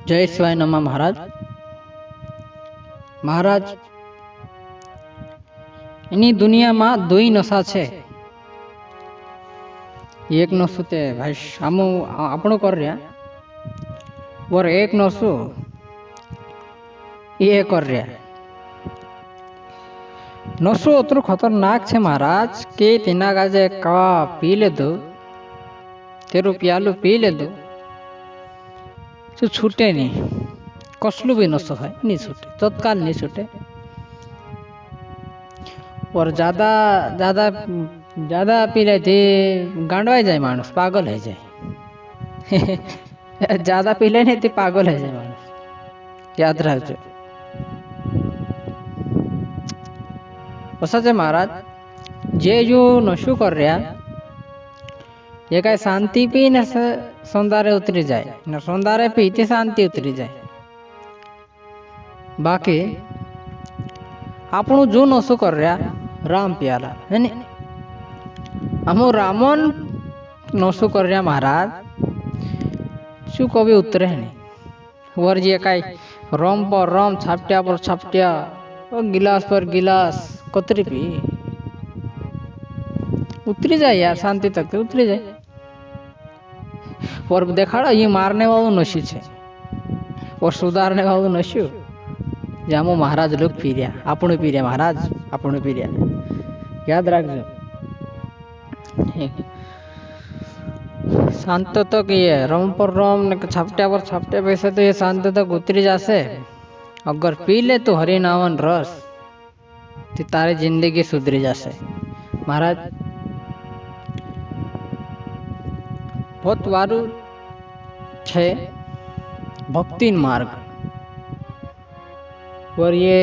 जय शिवाय नमा महाराज। महाराज एनी दुनिया में दुई नशा छे। एक नशो ते भाई आमो आपणो कर रहा और एक नशो ये कर रहा। नशो अतरो खतरनाक छे महाराज के तेना गाजे कवा पी ले दो तेरू प्यालू पी ले दो तो छूटे नहीं। कसलू भी नशो है नहीं छूटे, तत्काल नहीं छूटे। और ज्यादा ज्यादा ज्यादा पी ले थे गांडवाई जाए मानुस, पागल है जाए। ज्यादा पी ले नहीं थे पागल है जाए मानुस, याद रखो। ऐसा महाराज जे जो नशो कर रहा ये कई शांति पी न सौंदर्य उतरी जाए, न सौंदर्य पीते शांति उतरी जाए। बाकी आपणो जो नशो कर रहा राम प्याला है नी, हमो रामन नशो कर रहा महाराज शू कभी उतरे नहीं। वर जे कई रम पर रम छापटिया पर छापटिया गिलास पर गिलास कतरी पी उतरी जाए यार, शांति तक उतरी जाए। और देखाड़ा ये मारने वालों नशे छे और सुधारने वालों नशो जामो महाराज लोग पी रहा, आपने पी रहा महाराज, आपने पी रहा, याद रखो। शांत तक ये रम पर रम ने छपटिया पर छपटे पैसे तो ये शांत तक उतरी जासे। अगर पी ले तो हरि नावन रस तो तारी जिंदगी सुधरी जासे महाराज। बहुत वारू छे भक्ति मार्ग और ये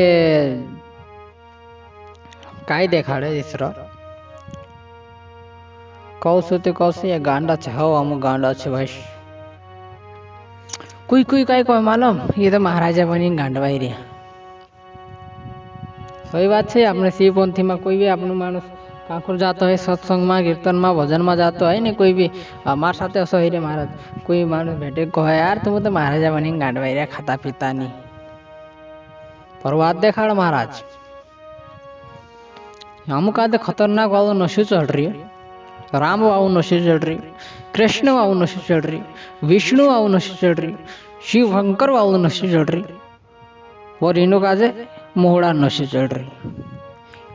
काई देखाड़े इसरा कौसुते कौसे ये गांडा छे। हो हम गांडा छे भाई, कोई कोई काई कोई मालूम ये तो महाराजा बनी गांडवाई रहा। सही बात है। अपने शिवपंथी में कोई भी आपनो मानुस काकुर जातो है सत्संग में कीर्तन में भजन में जातो है ने कोई भी मार साथे असो ही रे महाराज कोई मानुस भेटे कहे यार तुम तो महाराजा बनी गांडवाई रहा, खाता पीता नहीं। पर बात देखाड़ महाराज हम कहते खतरनाक वालों नशे चढ़ रही है, राम वालों नशे चढ़ रही, कृष्ण वालों नशे चढ़ रही, विष्णु वालों नशे चढ़ रही, शिव शंकर वालों नशे चढ़ रही और इनो काजे मोहड़ा नशे चढ़ रही।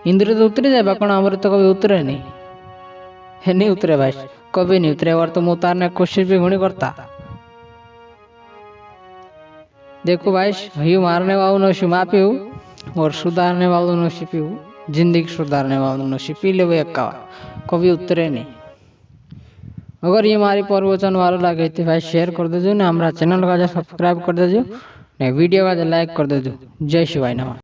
इंद्र तो उतरे जाए बाकण अमृत तो कभी उतरे नहीं है, नहीं उतरे भाई, कभी नहीं उतरे। और तुम उतारने की कोशिश भी घणी करता। देखो भाई ही मारने वालों नशे मा पीऊ और सुधारने वालों नशे पीऊ, जिंदगी सुधारने वालों नशे पी ले एक कभी उतरे नहीं। अगर ये हमारी प्रवचन वालों लगे तो भाई शेयर कर दीजिए ना, हमारा चैनल का सब्सक्राइब कर दीजिए, वीडियो का लाइक कर दीजिए। जय शिवाय नमः।